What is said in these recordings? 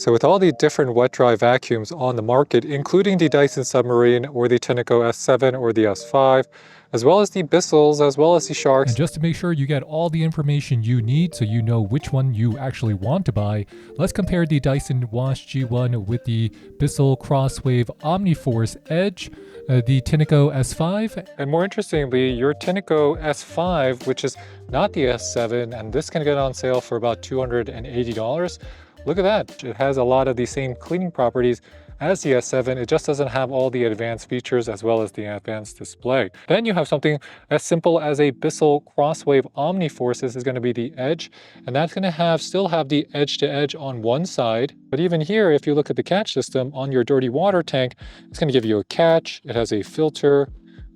So with all the different wet dry vacuums on the market, including the Dyson Submarine or the Tineco S7 or the S5, as well as the Bissells, as well as the And Sharks. just to make sure you get all the information you need so you know which one you actually want to buy, let's compare the Dyson Wash G1 with the Bissell Crosswave Omniforce Edge, the Tineco S5. And more interestingly, your Tineco S5, which is not the S7, and this can get on sale for about $280. Look at that. It has a lot of the same cleaning properties as the S7. It just doesn't have all the advanced features as well as the advanced display. Then you have something as simple as a Bissell Crosswave Omniforce. This is going to be the Edge, and that's going to still have the edge-to-edge on one side. But even here, if you look at the catch system on your dirty water tank, it's going to give you a catch. It has a filter.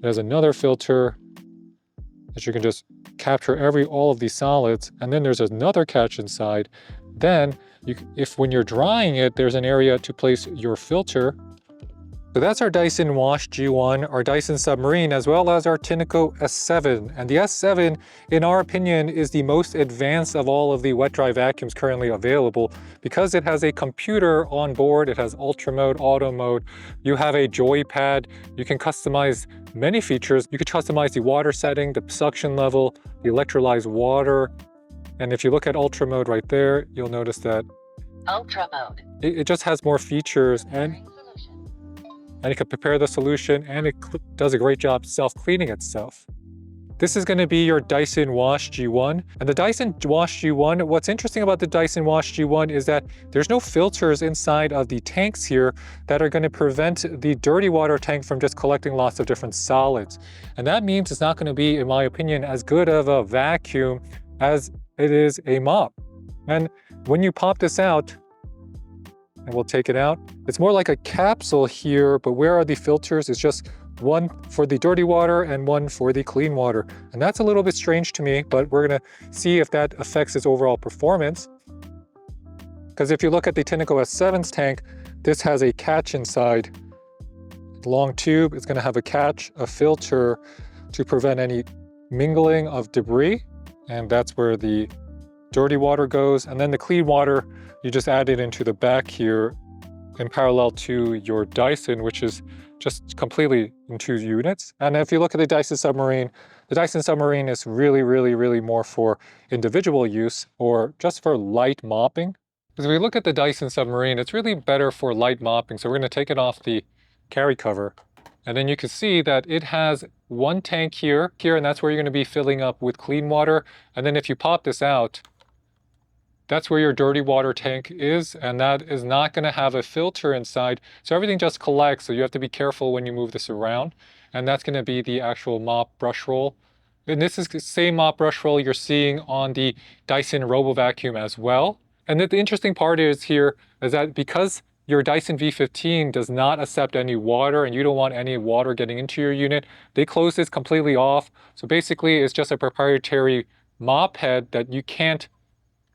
It has another filter that you can just capture all of these solids. And then there's another catch inside. Then when you're drying it, there's an area to place your filter. So that's our Dyson Wash G1, our Dyson Submarine, as well as our Tineco S7. And the S7, in our opinion, is the most advanced of all of the wet dry vacuums currently available because it has a computer on board. It has ultra mode, auto mode. You have a joypad. You can customize many features. You could customize the water setting, the suction level, the electrolyzed water. And if you look at ultra mode right there, you'll notice that ultra mode. It just has more features, and you can prepare the solution, and it does a great job self-cleaning itself. This is going to be your Dyson Wash G1. And the Dyson Wash G1, what's interesting about the Dyson Wash G1 is that there's no filters inside of the tanks here that are going to prevent the dirty water tank from just collecting lots of different solids. And that means it's not going to be, in my opinion, as good of a vacuum as it is a mop. And when you pop this out, and we'll take it out, it's more like a capsule here, but where are the filters? It's just one for the dirty water and one for the clean water. And that's a little bit strange to me, but we're gonna see if that affects its overall performance. Because if you look at the Tineco S7's tank, this has a catch inside. Long tube, it's gonna have a catch, a filter to prevent any mingling of debris. And that's where the dirty water goes. And then the clean water, you just add it into the back here in parallel to your Dyson, which is just completely in 2 units. And if you look at the Dyson Submarine is really more for individual use or just for light mopping. As we look at the Dyson Submarine, it's really better for light mopping. So we're going to take it off the carry cover. And then you can see that it has one tank here, and that's where you're going to be filling up with clean water. And then if you pop this out, that's where your dirty water tank is, and that is not going to have a filter inside. So everything just collects, so you have to be careful when you move this around. And that's going to be the actual mop brush roll. And this is the same mop brush roll you're seeing on the Dyson Robo Vacuum as well. And the interesting part is that because your Dyson V15 does not accept any water and you don't want any water getting into your unit, they close this completely off. So basically it's just a proprietary mop head that you can't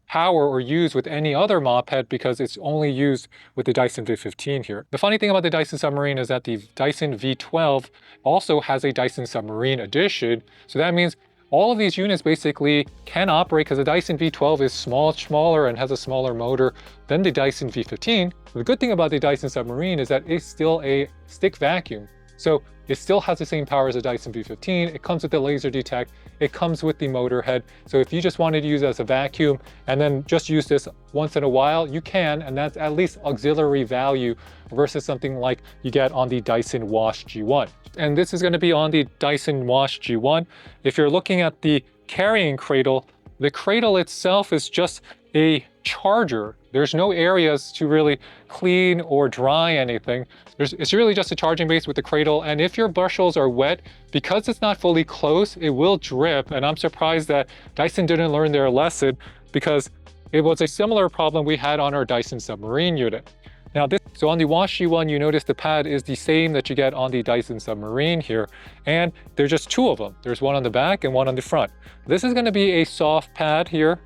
power or use with any other mop head because it's only used with the Dyson V15 here. The funny thing about the Dyson Submarine is that the Dyson V12 also has a Dyson Submarine edition. So that means all of these units basically can operate because the Dyson V12 is smaller and has a smaller motor than the Dyson V15. The good thing about the Dyson Submarine is that it's still a stick vacuum. So it still has the same power as a Dyson V15. It comes with the laser detect. It comes with the motor head. So if you just wanted to use it as a vacuum and then just use this once in a while, you can, and that's at least auxiliary value versus something like you get on the Dyson Wash G1. And this is going to be on the Dyson Wash G1. If you're looking at the carrying cradle, the cradle itself is just a charger. There's no areas to really clean or dry anything. It's really just a charging base with the cradle. And if your bristles are wet, because it's not fully closed, it will drip. And I'm surprised that Dyson didn't learn their lesson because it was a similar problem we had on our Dyson Submarine unit. Now so on the Wash G1, you notice the pad is the same that you get on the Dyson Submarine here. And there's just 2 of them. There's one on the back and one on the front. This is going to be a soft pad here.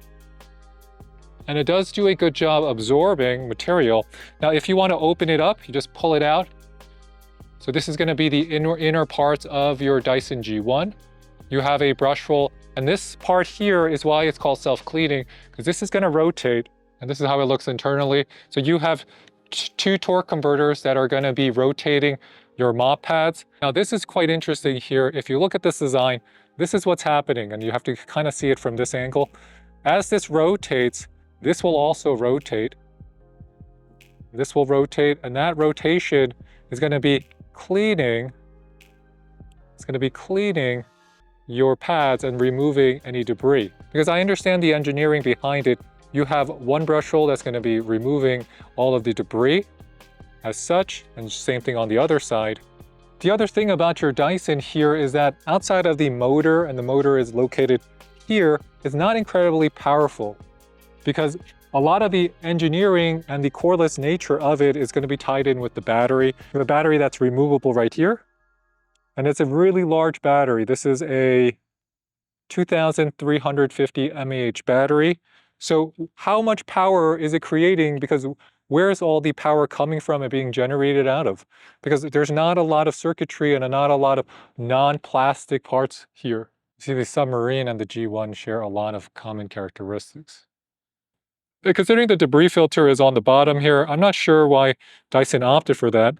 And it does do a good job absorbing material. Now, if you want to open it up, you just pull it out. So this is going to be the inner parts of your Dyson G1. You have a brush roll, and this part here is why it's called self-cleaning, because this is going to rotate And this is how it looks internally. So you have two torque converters that are going to be rotating your mop pads. Now this is quite interesting here. If you look at this design, this is what's happening, and you have to kind of see it from this angle. As this rotates, this will also rotate. This will rotate, and that rotation is going to be cleaning. It's going to be cleaning your pads and removing any debris. Because I understand the engineering behind it. You have one brush roll that's going to be removing all of the debris as such, and same thing on the other side. The other thing about your Dyson here is that outside of the motor, and the motor is located here, is not incredibly powerful, because a lot of the engineering and the cordless nature of it is going to be tied in with the battery. The battery that's removable right here, and it's a really large battery. This is a 2350 mAh battery. So how much power is it creating? Because where's all the power coming from and being generated out of? Because there's not a lot of circuitry and not a lot of non-plastic parts here. You see, the Submarine and the G1 share a lot of common characteristics. Considering the debris filter is on the bottom here, I'm not sure why Dyson opted for that.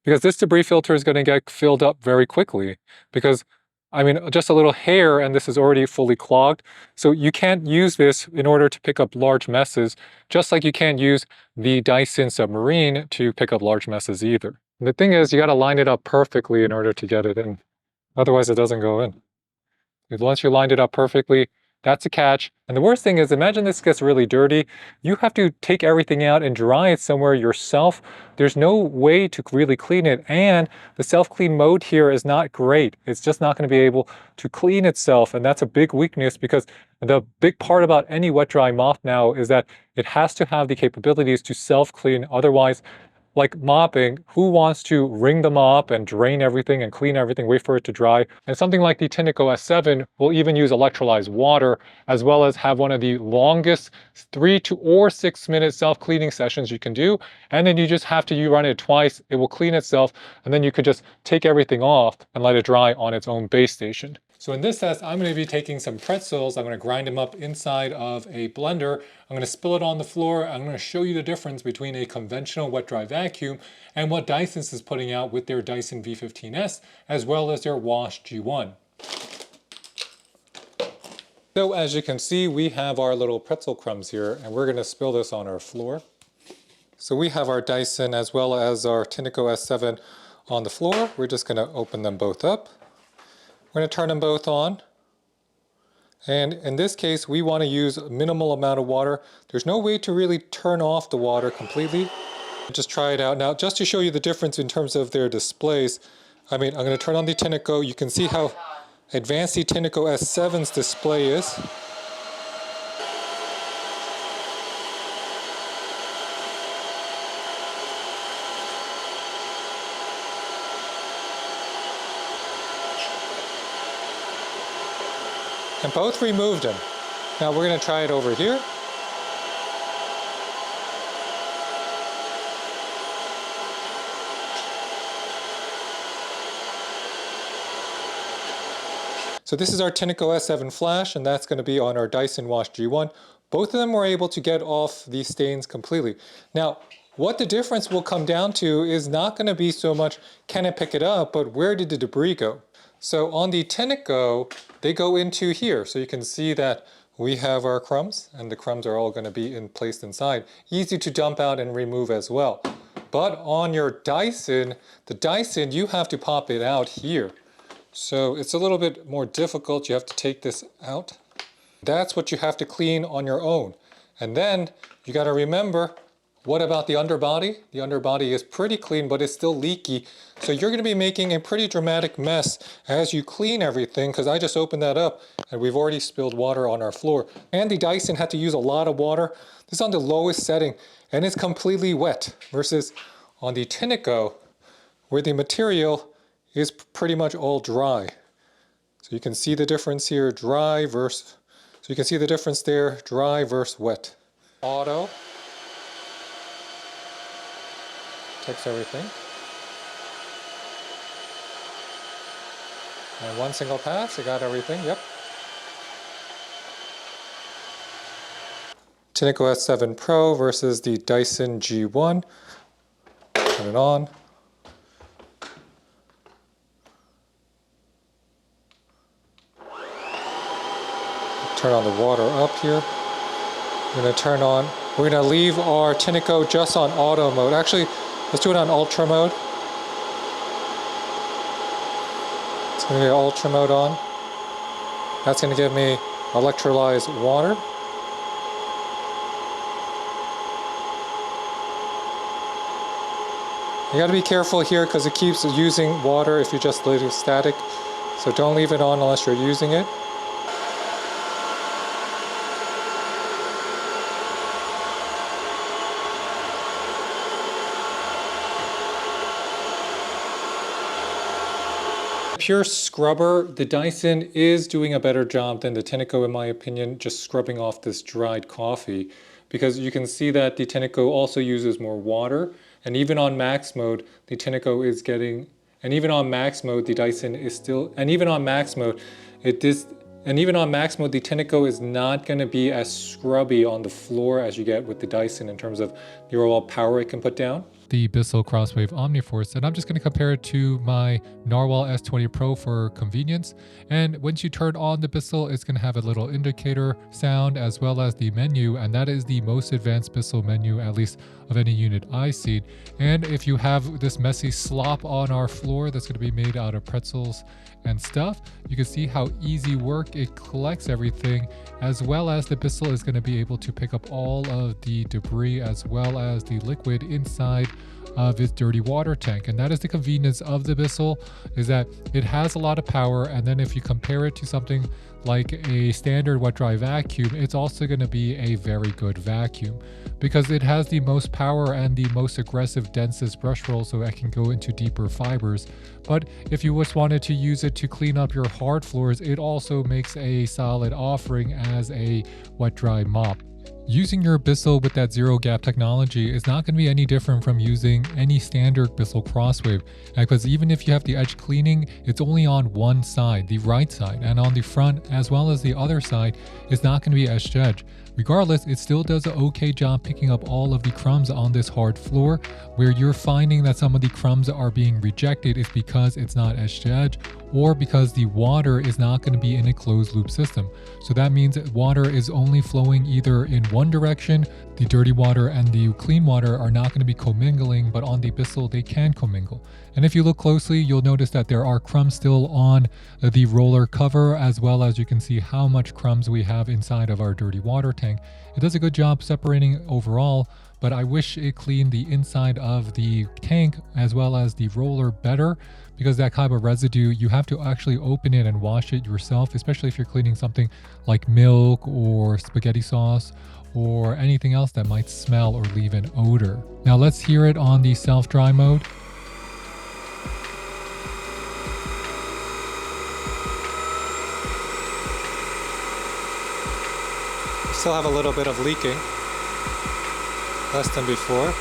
Because this debris filter is going to get filled up very quickly. Because, I mean, just a little hair and this is already fully clogged. So you can't use this in order to pick up large messes, just like you can't use the Dyson Submarine to pick up large messes either. And the thing is, you got to line it up perfectly in order to get it in. Otherwise, it doesn't go in. Because once you lined it up perfectly, that's a catch. And the worst thing is, imagine this gets really dirty. You have to take everything out and dry it somewhere yourself. There's no way to really clean it. And the self-clean mode here is not great. It's just not going to be able to clean itself. And that's a big weakness, because the big part about any wet dry mop now is that it has to have the capabilities to self-clean. Otherwise, like mopping, who wants to wring the mop and drain everything and clean everything, wait for it to dry? And something like the Tineco S7 will even use electrolyzed water, as well as have one of the longest 3 or 6 minute self-cleaning sessions you can do. And then you just have to run it twice, it will clean itself, and then you could just take everything off and let it dry on its own base station. So in this test, I'm going to be taking some pretzels, I'm going to grind them up inside of a blender, I'm going to spill it on the floor, I'm going to show you the difference between a conventional wet dry vacuum and what Dyson's is putting out with their Dyson V15S, as well as their Wash G1. So as you can see, we have our little pretzel crumbs here, and we're going to spill this on our floor. So we have our Dyson as well as our Tineco S7 on the floor. We're just going to open them both up. We're going to turn them both on. And in this case, we want to use a minimal amount of water. There's no way to really turn off the water completely. Just try it out. Now, just to show you the difference in terms of their displays, I'm going to turn on the Tineco. You can see how advanced the Tineco S7's display is. And both removed them. Now we're going to try it over here. So this is our Tineco S7 Flash, and that's going to be on our Dyson Wash G1. Both of them were able to get off these stains completely. Now, what the difference will come down to is not going to be so much can it pick it up, but where did the debris go? So on the Tineco, they go into here. So you can see that we have our crumbs, and the crumbs are all going to be placed inside. Easy to dump out and remove as well. But on your Dyson, the Dyson, you have to pop it out here. So it's a little bit more difficult. You have to take this out. That's what you have to clean on your own. And then you got to remember, what about the underbody? The underbody is pretty clean, but it's still leaky. So you're going to be making a pretty dramatic mess as you clean everything, because I just opened that up and we've already spilled water on our floor. And the Dyson had to use a lot of water. This is on the lowest setting and it's completely wet, versus on the Tineco, where the material is pretty much all dry. So you can see the difference here, dry versus, so you can see the difference there, dry versus wet. Auto. Takes everything. And one single pass, it got everything, yep. Tineco S7 Pro versus the Dyson G1. Turn it on. Turn on the water up here. We're going to leave our Tineco just on auto mode. Actually, let's do it on ultra mode. It's going to be ultra mode on. That's going to give me electrolyzed water. You got to be careful here because it keeps using water if you just leave it static. So don't leave it on unless you're using it. Pure scrubber, the Dyson is doing a better job than the Tineco, in my opinion, just scrubbing off this dried coffee, because you can see that the Tineco also uses more water, and even on max mode the Tineco is getting, and even on max mode the Dyson is still, and even on max mode the Tineco is not going to be as scrubby on the floor as you get with the Dyson in terms of the overall power it can put down. The Bissell Crosswave Omniforce, and I'm just going to compare it to my Narwhal S20 Pro for convenience. And once you turn on the Bissell, it's going to have a little indicator sound as well as the menu, and that is the most advanced Bissell menu, at least of any unit I've seen. And if you have this messy slop on our floor that's going to be made out of pretzels and stuff, you can see how easy work it collects everything, as well as the Bissell is going to be able to pick up all of the debris as well as the liquid inside of its dirty water tank. And that is the convenience of the Bissell, is that it has a lot of power, and then if you compare it to something like a standard wet dry vacuum, it's also going to be a very good vacuum because it has the most power and the most aggressive, densest brush roll, so it can go into deeper fibers. But if you just wanted to use it to clean up your hard floors, it also makes a solid offering as a wet dry mop. Using your Bissell with that zero gap technology is not going to be any different from using any standard Bissell Crosswave, because even if you have the edge cleaning, it's only on one side, the right side, and on the front as well as the other side, it's not going to be edge to edge. Regardless, it still does an okay job picking up all of the crumbs on this hard floor. Where you're finding that some of the crumbs are being rejected is because it's not edge to edge, or because the water is not going to be in a closed loop system. So that means that water is only flowing either in one direction. The dirty water and the clean water are not going to be commingling, but on the Bissell they can commingle. And if you look closely, you'll notice that there are crumbs still on the roller cover, as well as you can see how much crumbs we have inside of our dirty water tank. It does a good job separating overall, but I wish it cleaned the inside of the tank as well as the roller better, because that kind of residue, you have to actually open it and wash it yourself, especially if you're cleaning something like milk or spaghetti sauce or anything else that might smell or leave an odor. Now let's hear it on the self-dry mode. Still have a little bit of leaking, less than before.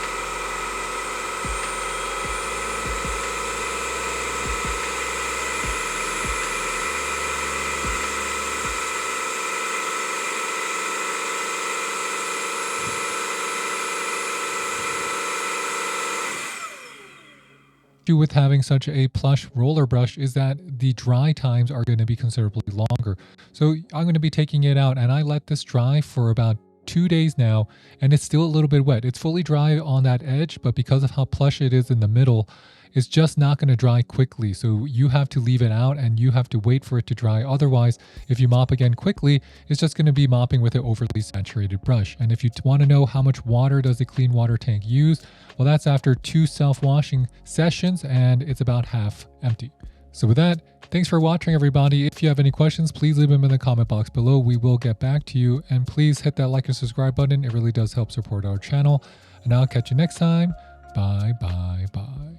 With having such a plush roller brush is that the dry times are going to be considerably longer. So I'm going to be taking it out, and I let this dry for about 2 days now, and it's still a little bit wet. It's fully dry on that edge, but because of how plush it is in the middle, it's just not going to dry quickly. So you have to leave it out and you have to wait for it to dry. Otherwise, if you mop again quickly, it's just going to be mopping with an overly saturated brush. And if you want to know how much water does a clean water tank use, well, that's after 2 self-washing sessions, and it's about half empty. So with that, thanks for watching, everybody. If you have any questions, please leave them in the comment box below. We will get back to you. And please hit that like and subscribe button. It really does help support our channel. And I'll catch you next time. Bye, bye, bye.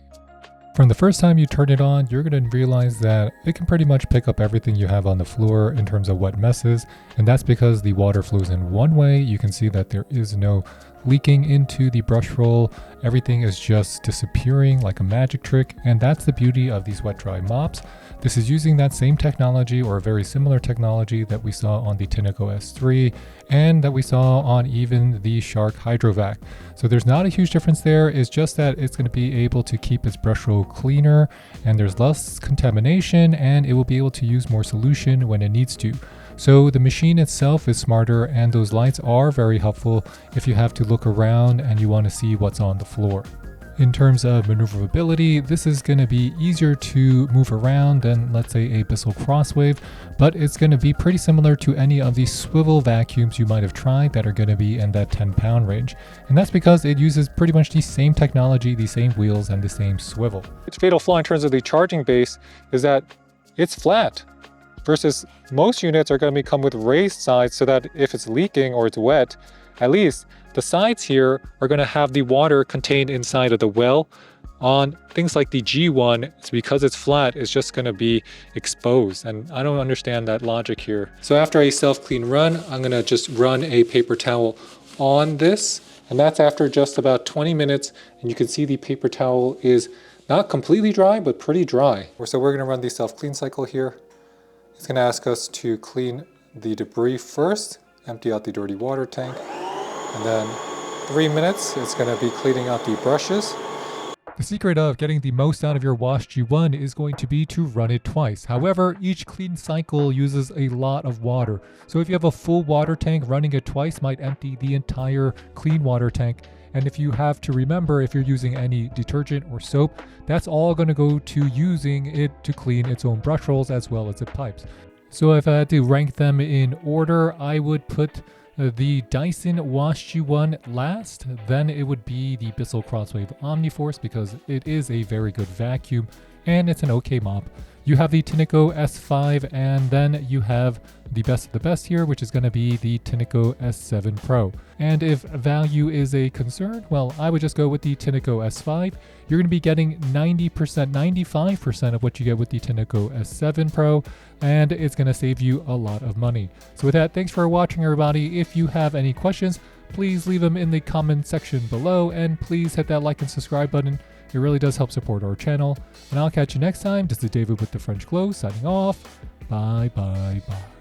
From the first time you turn it on, you're going to realize that it can pretty much pick up everything you have on the floor in terms of wet messes. And that's because the water flows in one way. You can see that there is no leaking into the brush roll. Everything is just disappearing like a magic trick, and that's the beauty of these wet dry mops. This is using that same technology or a very similar technology that we saw on the Tineco S3 and that we saw on even the Shark Hydro Vac. So there's not a huge difference there. It's just that it's going to be able to keep its brush roll cleaner and there's less contamination, and it will be able to use more solution when it needs to. So the machine itself is smarter, and those lights are very helpful if you have to look around and you want to see what's on the floor. In terms of maneuverability, this is going to be easier to move around than, let's say, a Bissell Crosswave, but it's going to be pretty similar to any of the swivel vacuums you might have tried that are going to be in that 10-pound range. And that's because it uses pretty much the same technology, the same wheels, and the same swivel. Its fatal flaw in terms of the charging base is that it's flat, versus most units are going to come with raised sides so that if it's leaking or it's wet, at least the sides here are going to have the water contained inside of the well. On things like the G1, it's because it's flat, it's just going to be exposed, and I don't understand that logic here. So after a self-clean run, I'm going to just run a paper towel on this, and that's after just about 20 minutes, and you can see the paper towel is not completely dry, but pretty dry. So we're going to run the self-clean cycle here. It's going to ask us to clean the debris first, empty out the dirty water tank, and then 3 minutes, it's going to be cleaning out the brushes. The secret of getting the most out of your Wash G1 is going to be to run it twice. However, each clean cycle uses a lot of water. So if you have a full water tank, running it twice might empty the entire clean water tank. And if you have to remember, if you're using any detergent or soap, that's all going to go to using it to clean its own brush rolls as well as its pipes. So if I had to rank them in order, I would put the Dyson Wash G1 last, then it would be the Bissell Crosswave Omniforce because it is a very good vacuum and it's an okay mop. You have the Tineco S5, and then you have the best of the best here, which is going to be the Tineco S7 Pro. And if value is a concern, well, I would just go with the Tineco S5. You're going to be getting 90%, 95% of what you get with the Tineco S7 Pro, and it's going to save you a lot of money. So with that, thanks for watching, everybody. If you have any questions, please leave them in the comment section below, and please hit that like and subscribe button. It really does help support our channel. And I'll catch you next time. This is David with the French Glow signing off. Bye, bye, bye.